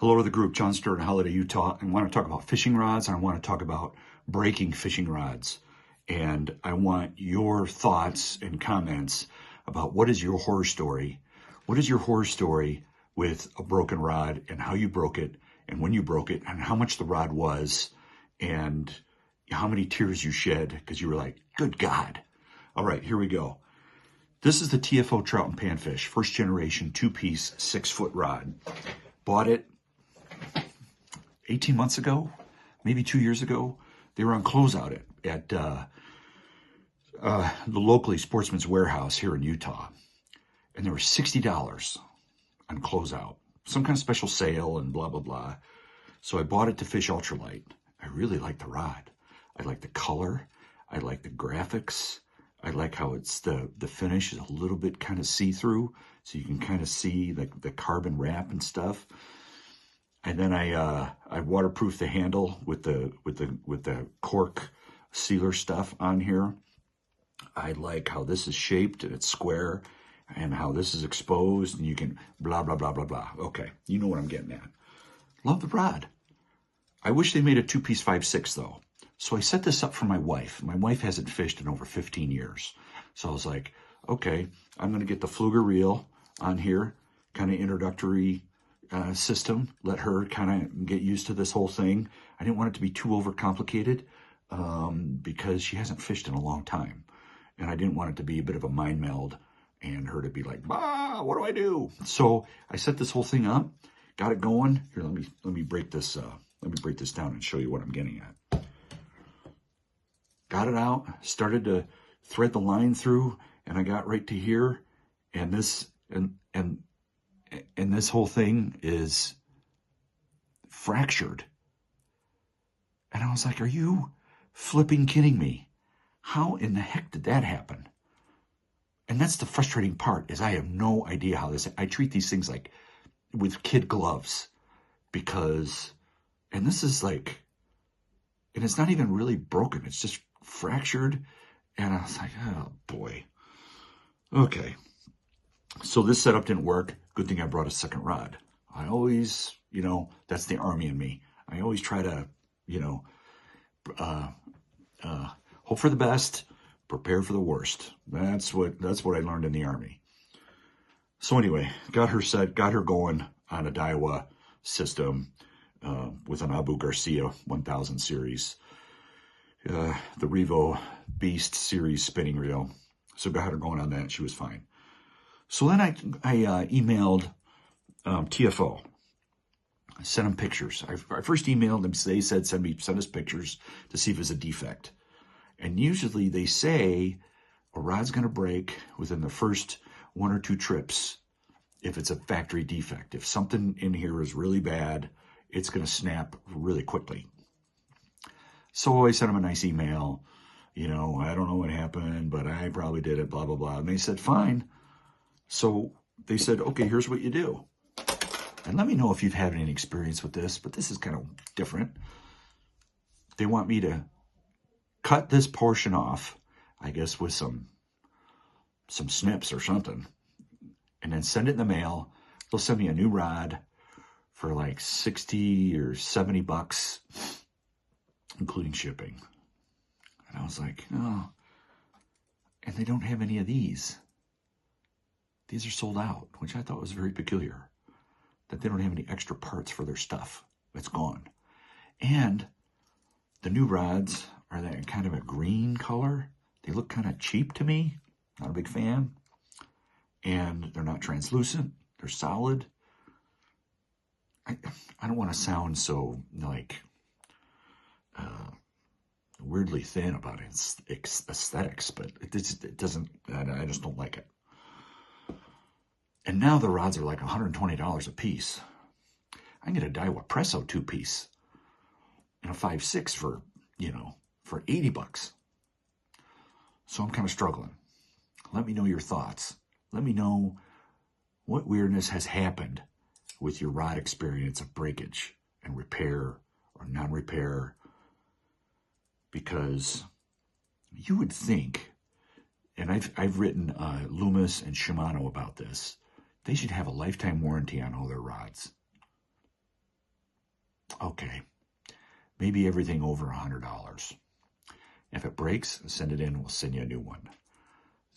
Hello to the group, John Stewart in Holiday, Utah. I want to talk about fishing rods. And I want to talk about breaking fishing rods. And I want your thoughts and comments about what is your horror story? What is your horror story with a broken rod and how you broke it and when you broke it and how much the rod was and how many tears you shed because you were like, good God. All right, here we go. This is the TFO Trout and Panfish, first generation, 2-piece, 6-foot rod. Bought it 18 months ago, maybe 2 years ago. They were on closeout at the locally Sportsman's Warehouse here in Utah. And they were $60 on closeout. Some kind of special sale and blah, blah, blah. So I bought it to fish ultralight. I really like the rod. I like the color. I like the graphics. I like how it's the finish is a little bit kind of see-through. So you can kind of see the carbon wrap and stuff. And then I waterproofed the handle with the cork sealer stuff on here. I like how this is shaped and it's square and how this is exposed and you can blah, blah, blah, blah, blah. Okay, you know what I'm getting at. Love the rod. I wish they made a 2-piece 5/6 though. So I set this up for my wife. My wife hasn't fished in over 15 years. So I was like, okay, I'm going to get the Pflueger reel on here, kind of introductory system. Let her kind of get used to this whole thing. I didn't want it to be too overcomplicated because she hasn't fished in a long time. And I didn't want it to be a bit of a mind meld and her to be like, bah, what do I do? So I set this whole thing up, got it going. Here, let me break this down and show you what I'm getting at. Got it out, started to thread the line through, and I got right to here, and this whole thing is fractured. And I was like, are you flipping kidding me? How in the heck did that happen? And that's the frustrating part, is I have no idea how this, I treat these things like with kid gloves because, and this is like, and it's not even really broken. It's just fractured. And I was like, oh boy. Okay. So this setup didn't work. Good thing I brought a second rod. I always, that's the Army in me. I always try to, hope for the best, prepare for the worst. That's what I learned in the Army. So anyway, got her set, got her going on a Daiwa system with an Abu Garcia 1000 series, the Revo Beast series spinning reel. So got her going on that, and she was fine. So then I emailed TFO. I sent them pictures. I first emailed them. They said send us pictures to see if it's a defect. And usually they say a rod's going to break within the first 1 or 2 trips if it's a factory defect. If something in here is really bad, it's going to snap really quickly. So I sent them a nice email. I don't know what happened, but I probably did it, blah, blah, blah. And they said, fine. So they said, okay, here's what you do. And let me know if you've had any experience with this, but this is kind of different. They want me to cut this portion off, I guess with some snips or something, and then send it in the mail. They'll send me a new rod for like 60 or 70 bucks, including shipping. And I was like, oh, and they don't have any of these. These are sold out, which I thought was very peculiar, that they don't have any extra parts for their stuff. It's gone. And the new rods are that kind of a green color. They look kind of cheap to me. Not a big fan. And they're not translucent. They're solid. I don't want to sound so like weirdly thin about its aesthetics, but it doesn't, I just don't like it. And now the rods are like $120 a piece. I can get a Daiwa Presso 2-piece and a 5/6 for 80 bucks. So I'm kind of struggling. Let me know your thoughts. Let me know what weirdness has happened with your rod experience of breakage and repair or non-repair. Because you would think, and I've written Loomis and Shimano about this, they should have a lifetime warranty on all their rods. Okay, maybe everything over $100. If it breaks, send it in, we'll send you a new one.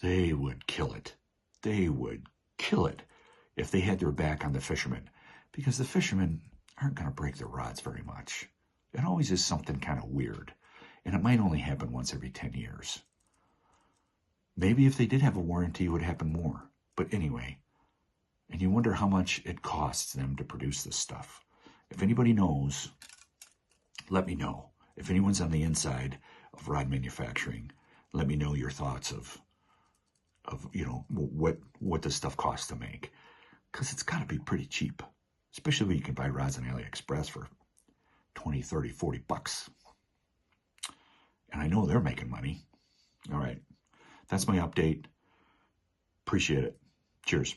They would kill it. They would kill it if they had their back on the fishermen, because the fishermen aren't going to break their rods very much. It always is something kind of weird, and it might only happen once every 10 years. Maybe if they did have a warranty, it would happen more. But anyway, and you wonder how much it costs them to produce this stuff. If anybody knows, let me know. If anyone's on the inside of rod manufacturing, let me know your thoughts of what this stuff costs to make. Because it's got to be pretty cheap, especially when you can buy rods on AliExpress for 20, 30, 40 bucks. And I know they're making money. All right. That's my update. Appreciate it. Cheers.